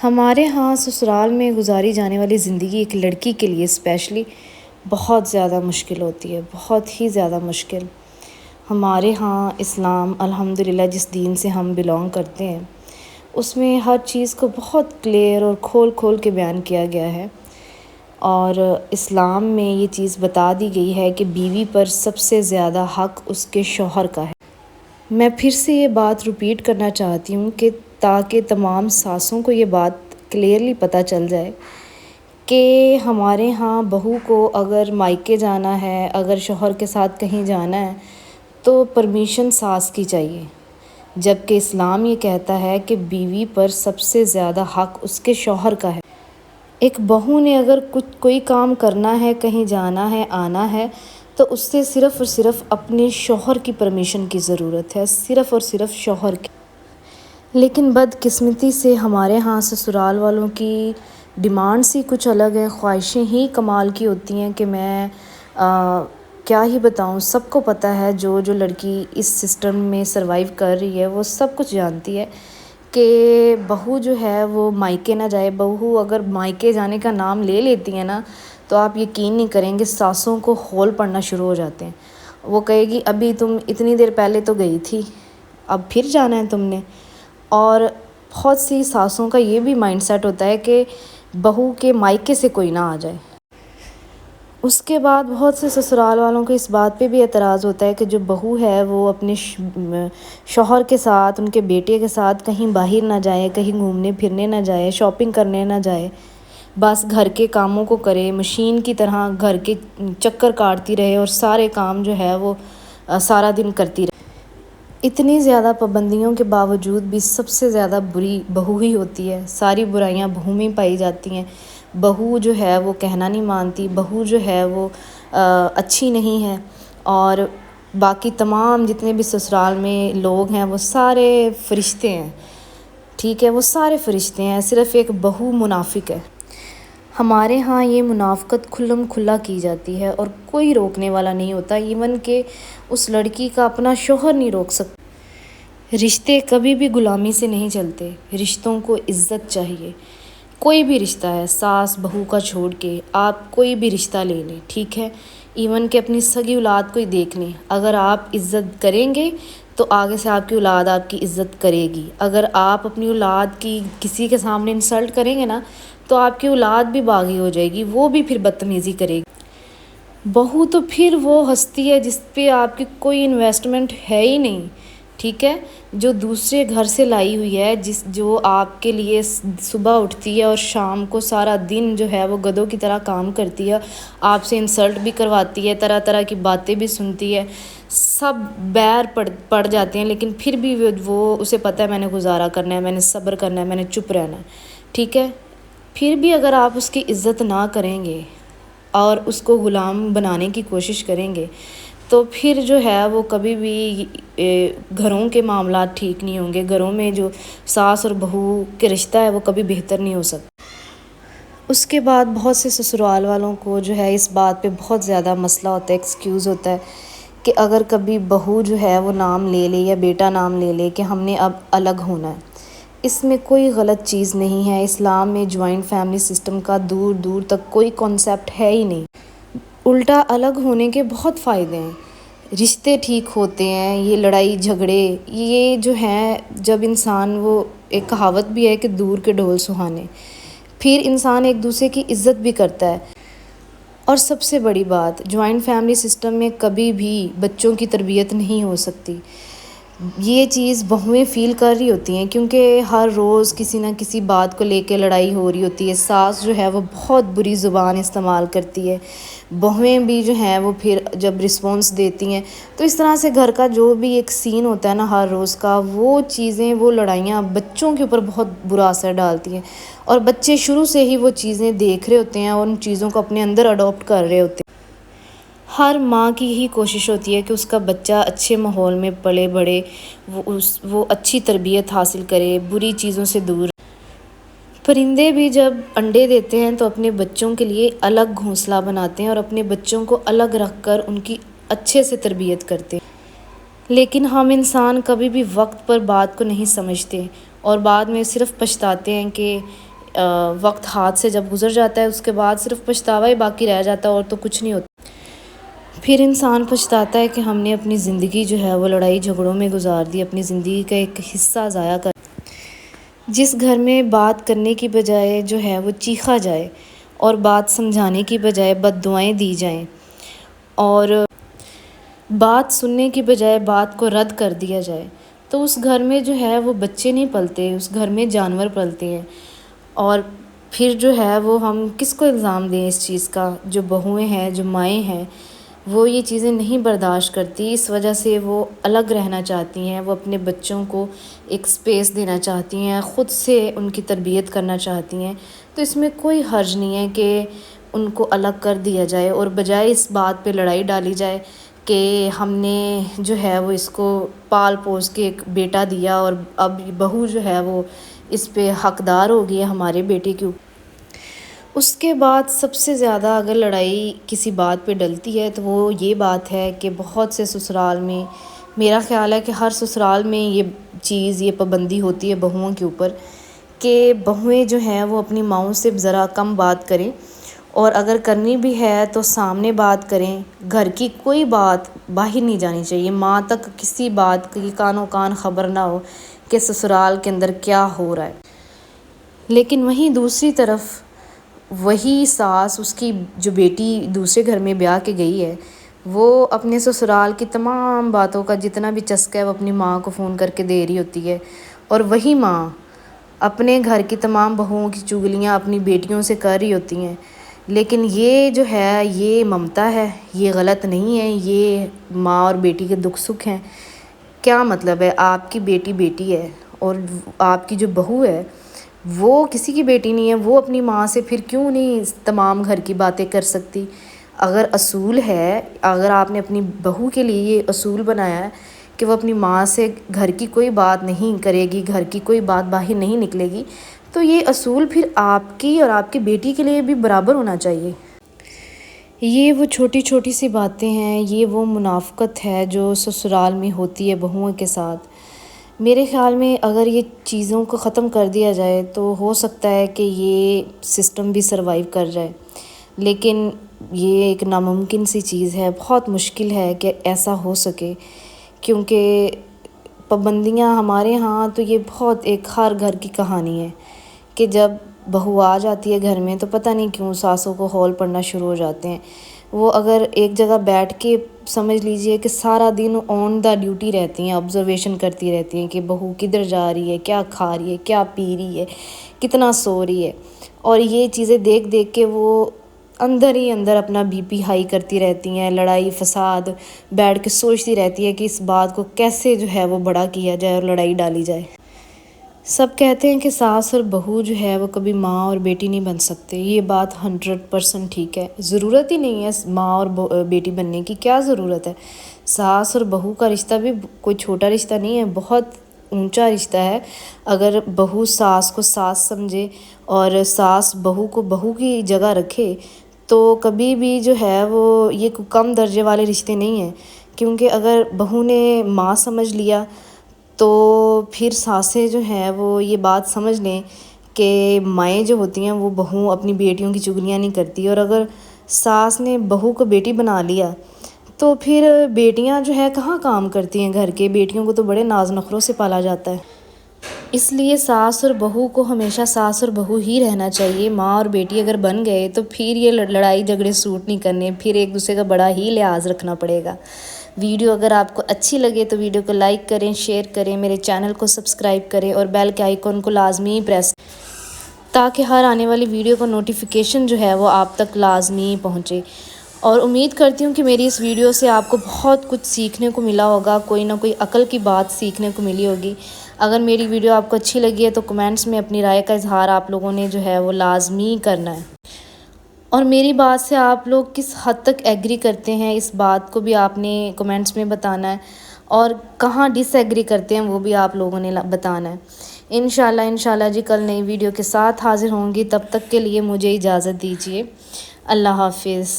ہمارے ہاں سسرال میں گزاری جانے والی زندگی ایک لڑکی کے لیے اسپیشلی بہت زیادہ مشکل ہوتی ہے، بہت ہی زیادہ مشکل۔ ہمارے ہاں اسلام الحمدللہ جس دین سے ہم بلونگ کرتے ہیں اس میں ہر چیز کو بہت کلیئر اور کھول کھول کے بیان کیا گیا ہے، اور اسلام میں یہ چیز بتا دی گئی ہے کہ بیوی پر سب سے زیادہ حق اس کے شوہر کا ہے۔ میں پھر سے یہ بات ریپیٹ کرنا چاہتی ہوں کہ تاکہ تمام ساسوں کو یہ بات کلیئرلی پتہ چل جائے کہ ہمارے ہاں بہو کو اگر مائکے جانا ہے، اگر شوہر کے ساتھ کہیں جانا ہے تو پرمیشن ساس کی چاہیے، جبکہ اسلام یہ کہتا ہے کہ بیوی پر سب سے زیادہ حق اس کے شوہر کا ہے۔ ایک بہو نے اگر کوئی کام کرنا ہے، کہیں جانا ہے، آنا ہے تو اس سے صرف اور صرف اپنے شوہر کی پرمیشن کی ضرورت ہے، صرف اور صرف شوہر کی۔ لیکن بدقسمتی سے ہمارے ہاں سسرال والوں کی ڈیمانڈس ہی کچھ الگ ہیں، خواہشیں ہی کمال کی ہوتی ہیں کہ میں کیا ہی بتاؤں۔ سب کو پتہ ہے جو لڑکی اس سسٹم میں سروائیو کر رہی ہے وہ سب کچھ جانتی ہے کہ بہو جو ہے وہ مائکے نہ جائے۔ بہو اگر مائکے جانے کا نام لے لیتی ہے نا تو آپ یقین نہیں کریں گے ساسوں کو ہول پڑنا شروع ہو جاتے ہیں۔ وہ کہے گی ابھی تم اتنی دیر پہلے تو گئی تھی، اب پھر جانا ہے تم نے۔ اور بہت سی ساسوں کا یہ بھی مائنڈ سیٹ ہوتا ہے کہ بہو کے مائکے سے کوئی نہ آ جائے۔ اس کے بعد بہت سے سسرال والوں کو اس بات پہ بھی اعتراض ہوتا ہے کہ جو بہو ہے وہ اپنے شوہر کے ساتھ، ان کے بیٹے کے ساتھ کہیں باہر نہ جائے، کہیں گھومنے پھرنے نہ جائے، شاپنگ کرنے نہ جائے، بس گھر کے کاموں کو کرے، مشین کی طرح گھر کے چکر کاٹتی رہے اور سارے کام جو ہے وہ سارا دن کرتی رہے۔ اتنی زیادہ پابندیوں کے باوجود بھی سب سے زیادہ بری بہو ہی ہوتی ہے، ساری برائیاں بہو میں پائی جاتی ہیں۔ بہو جو ہے وہ کہنا نہیں مانتی، بہو جو ہے وہ اچھی نہیں ہے، اور باقی تمام جتنے بھی سسرال میں لوگ ہیں وہ سارے فرشتے ہیں، ٹھیک ہے، وہ سارے فرشتے ہیں، صرف ایک بہو منافق ہے۔ ہمارے ہاں یہ منافقت کھلم کھلا کی جاتی ہے اور کوئی روکنے والا نہیں ہوتا، ایون کہ اس لڑکی کا اپنا شوہر نہیں روک سکتا۔ رشتے کبھی بھی غلامی سے نہیں چلتے، رشتوں کو عزت چاہیے۔ کوئی بھی رشتہ ہے، ساس بہو کا چھوڑ کے آپ کوئی بھی رشتہ لے لیں، ٹھیک ہے، ایون کہ اپنی سگی اولاد کو ہی دیکھ لیں، اگر آپ عزت کریں گے تو آگے سے آپ کی اولاد آپ کی عزت کرے گی۔ اگر آپ اپنی اولاد کی کسی کے سامنے انسلٹ کریں گے نا تو آپ کی اولاد بھی باغی ہو جائے گی، وہ بھی پھر بدتمیزی کرے گی۔ بہو تو پھر وہ ہستی ہے جس پہ آپ کی کوئی انویسٹمنٹ ہے ہی نہیں، ٹھیک ہے، جو دوسرے گھر سے لائی ہوئی ہے، جو آپ کے لیے صبح اٹھتی ہے اور شام کو سارا دن جو ہے وہ گدھوں کی طرح کام کرتی ہے، آپ سے انسلٹ بھی کرواتی ہے، طرح طرح کی باتیں بھی سنتی ہے، سب بیر پڑ جاتے ہیں، لیکن پھر بھی وہ اسے پتہ ہے میں نے گزارا کرنا ہے، میں نے صبر کرنا ہے، میں نے چپ رہنا ہے، ٹھیک ہے۔ پھر بھی اگر آپ اس کی عزت نہ کریں گے اور اس کو غلام بنانے کی کوشش کریں گے تو پھر جو ہے وہ کبھی بھی گھروں کے معاملات ٹھیک نہیں ہوں گے، گھروں میں جو ساس اور بہو کے رشتہ ہے وہ کبھی بہتر نہیں ہو سکتا۔ اس کے بعد بہت سے سسرال والوں کو جو ہے اس بات پہ بہت زیادہ مسئلہ ہوتا ہے، ایکسکیوز ہوتا ہے کہ اگر کبھی بہو جو ہے وہ نام لے لے یا بیٹا نام لے لے کہ ہم نے اب الگ ہونا ہے، اس میں کوئی غلط چیز نہیں ہے۔ اسلام میں جوائنٹ فیملی سسٹم کا دور دور تک کوئی کانسیپٹ ہے ہی نہیں، الٹا الگ ہونے کے بہت فائدے ہیں، رشتے ٹھیک ہوتے ہیں، یہ لڑائی جھگڑے یہ جو ہیں، جب انسان وہ ایک کہاوت بھی ہے کہ دور کے ڈھول سہانے، پھر انسان ایک دوسرے کی عزت بھی کرتا ہے۔ اور سب سے بڑی بات، جوائنٹ فیملی سسٹم میں کبھی بھی بچوں کی تربیت نہیں ہو سکتی، یہ چیز بہویں فیل کر رہی ہوتی ہیں کیونکہ ہر روز کسی نہ کسی بات کو لے کے لڑائی ہو رہی ہوتی ہے، ساس جو ہے وہ بہت بری زبان استعمال کرتی ہے، بہویں بھی جو ہیں وہ پھر جب رسپانس دیتی ہیں تو اس طرح سے گھر کا جو بھی ایک سین ہوتا ہے نا ہر روز کا، وہ چیزیں، وہ لڑائیاں بچوں کے اوپر بہت برا اثر ڈالتی ہیں، اور بچے شروع سے ہی وہ چیزیں دیکھ رہے ہوتے ہیں اور ان چیزوں کو اپنے اندر اڈاپٹ کر رہے ہوتے ہیں۔ ہر ماں کی ہی کوشش ہوتی ہے کہ اس کا بچہ اچھے ماحول میں پلے بڑھے، وہ اچھی تربیت حاصل کرے، بری چیزوں سے دور۔ پرندے بھی جب انڈے دیتے ہیں تو اپنے بچوں کے لیے الگ گھونسلہ بناتے ہیں اور اپنے بچوں کو الگ رکھ کر ان کی اچھے سے تربیت کرتے ہیں، لیکن ہم انسان کبھی بھی وقت پر بات کو نہیں سمجھتے اور بعد میں صرف پچھتاتے ہیں کہ وقت ہاتھ سے جب گزر جاتا ہے اس کے بعد صرف پچھتاوا ہی باقی رہ جاتا ہے اور تو کچھ نہیں ہوتا۔ پھر انسان پچھتاتا ہے کہ ہم نے اپنی زندگی جو ہے وہ لڑائی جھگڑوں میں گزار دی، اپنی زندگی کا ایک حصہ ضائع کر، جس گھر میں بات کرنے کی بجائے جو ہے وہ چیخا جائے اور بات سمجھانے کی بجائے بد دعائیں دی جائیں اور بات سننے کی بجائے بات کو رد کر دیا جائے، تو اس گھر میں جو ہے وہ بچے نہیں پلتے، اس گھر میں جانور پلتے ہیں۔ اور پھر جو ہے وہ ہم کس کو الزام دیں اس چیز کا؟ جو بہوئیں ہیں، جو مائیں ہیں، وہ یہ چیزیں نہیں برداشت کرتی، اس وجہ سے وہ الگ رہنا چاہتی ہیں، وہ اپنے بچوں کو ایک سپیس دینا چاہتی ہیں، خود سے ان کی تربیت کرنا چاہتی ہیں۔ تو اس میں کوئی حرج نہیں ہے کہ ان کو الگ کر دیا جائے اور بجائے اس بات پہ لڑائی ڈالی جائے کہ ہم نے جو ہے وہ اس کو پال پوس کے ایک بیٹا دیا اور اب بہو جو ہے وہ اس پہ حقدار ہو گئی ہے ہمارے بیٹے کے اوپر۔ اس کے بعد سب سے زیادہ اگر لڑائی کسی بات پہ ڈلتی ہے تو وہ یہ بات ہے کہ بہت سے سسرال میں، میرا خیال ہے کہ ہر سسرال میں یہ چیز، یہ پابندی ہوتی ہے بہوؤں کے اوپر کہ بہویں جو ہیں وہ اپنی ماؤں سے ذرا کم بات کریں، اور اگر کرنی بھی ہے تو سامنے بات کریں، گھر کی کوئی بات باہر نہیں جانی چاہیے، ماں تک کسی بات کی کانوں کان خبر نہ ہو کہ سسرال کے اندر کیا ہو رہا ہے۔ لیکن وہیں دوسری طرف وہی ساس، اس کی جو بیٹی دوسرے گھر میں بیاہ کے گئی ہے، وہ اپنے سسرال کی تمام باتوں کا جتنا بھی چسکا ہے وہ اپنی ماں کو فون کر کے دے رہی ہوتی ہے، اور وہی ماں اپنے گھر کی تمام بہوؤں کی چگلیاں اپنی بیٹیوں سے کر رہی ہوتی ہیں۔ لیکن یہ جو ہے یہ ممتا ہے، یہ غلط نہیں ہے، یہ ماں اور بیٹی کے دکھ سکھ ہیں۔ کیا مطلب ہے؟ آپ کی بیٹی بیٹی ہے اور آپ کی جو بہو ہے وہ کسی کی بیٹی نہیں ہے، وہ اپنی ماں سے پھر کیوں نہیں تمام گھر کی باتیں کر سکتی؟ اگر اصول ہے، اگر آپ نے اپنی بہو کے لیے یہ اصول بنایا ہے کہ وہ اپنی ماں سے گھر کی کوئی بات نہیں کرے گی، گھر کی کوئی بات باہر نہیں نکلے گی، تو یہ اصول پھر آپ کی اور آپ کی بیٹی کے لیے بھی برابر ہونا چاہیے۔ یہ وہ چھوٹی چھوٹی سی باتیں ہیں، یہ وہ منافقت ہے جو سسرال میں ہوتی ہے بہوؤں کے ساتھ۔ میرے خیال میں اگر یہ چیزوں کو ختم کر دیا جائے تو ہو سکتا ہے کہ یہ سسٹم بھی سروائیو کر جائے، لیکن یہ ایک ناممکن سی چیز ہے، بہت مشکل ہے کہ ایسا ہو سکے، کیونکہ پابندیاں ہمارے ہاں تو یہ بہت ایک ہر گھر کی کہانی ہے کہ جب بہو آ جاتی ہے گھر میں تو پتہ نہیں کیوں ساسوں کو ہول پڑنا شروع ہو جاتے ہیں۔ وہ اگر ایک جگہ بیٹھ کے سمجھ لیجئے کہ سارا دن آن دا ڈیوٹی رہتی ہیں، آبزرویشن کرتی رہتی ہیں کہ بہو کدھر جا رہی ہے، کیا کھا رہی ہے، کیا پی رہی ہے، کتنا سو رہی ہے، اور یہ چیزیں دیکھ دیکھ کے وہ اندر ہی اندر اپنا بی پی ہائی کرتی رہتی ہیں، لڑائی فساد بیٹھ کے سوچتی رہتی ہے کہ اس بات کو کیسے جو ہے وہ بڑا کیا جائے اور لڑائی ڈالی جائے۔ سب کہتے ہیں کہ ساس اور بہو جو ہے وہ کبھی ماں اور بیٹی نہیں بن سکتے، یہ بات 100% ٹھیک ہے، ضرورت ہی نہیں ہے ماں اور بیٹی بننے کی، کیا ضرورت ہے؟ ساس اور بہو کا رشتہ بھی کوئی چھوٹا رشتہ نہیں ہے، بہت اونچا رشتہ ہے۔ اگر بہو ساس کو ساس سمجھے اور ساس بہو کو بہو کی جگہ رکھے تو کبھی بھی جو ہے وہ یہ کم درجے والے رشتے نہیں ہیں، کیونکہ اگر بہو نے ماں سمجھ لیا تو پھر ساسیں جو ہیں وہ یہ بات سمجھ لیں کہ مائیں جو ہوتی ہیں وہ بہو اپنی بیٹیوں کی چگلیاں نہیں کرتی، اور اگر ساس نے بہو کو بیٹی بنا لیا تو پھر بیٹیاں جو ہے کہاں کام کرتی ہیں گھر کے، بیٹیوں کو تو بڑے ناز نخروں سے پالا جاتا ہے۔ اس لیے ساس اور بہو کو ہمیشہ ساس اور بہو ہی رہنا چاہیے۔ ماں اور بیٹی اگر بن گئے تو پھر یہ لڑائی جھگڑے سوٹ نہیں کرنے، پھر ایک دوسرے کا بڑا ہی لحاظ رکھنا پڑے گا۔ ویڈیو اگر آپ کو اچھی لگے تو ویڈیو کو لائک کریں، شیئر کریں، میرے چینل کو سبسکرائب کریں اور بیل کے آئیکن کو لازمی پریس تاکہ ہر آنے والی ویڈیو کا نوٹیفیکیشن جو ہے وہ آپ تک لازمی پہنچے۔ اور امید کرتی ہوں کہ میری اس ویڈیو سے آپ کو بہت کچھ سیکھنے کو ملا ہوگا، کوئی نہ کوئی عقل کی بات سیکھنے کو ملی ہوگی۔ اگر میری ویڈیو آپ کو اچھی لگی ہے تو کمنٹس میں اپنی رائے کا اظہار آپ لوگوں نے جو ہے وہ لازمی کرنا ہے، اور میری بات سے آپ لوگ کس حد تک ایگری کرتے ہیں اس بات کو بھی آپ نے کمنٹس میں بتانا ہے، اور کہاں ڈس ایگری کرتے ہیں وہ بھی آپ لوگوں نے بتانا ہے۔ انشاءاللہ جی کل نئی ویڈیو کے ساتھ حاضر ہوں گی، تب تک کے لیے مجھے اجازت دیجیے۔ اللہ حافظ۔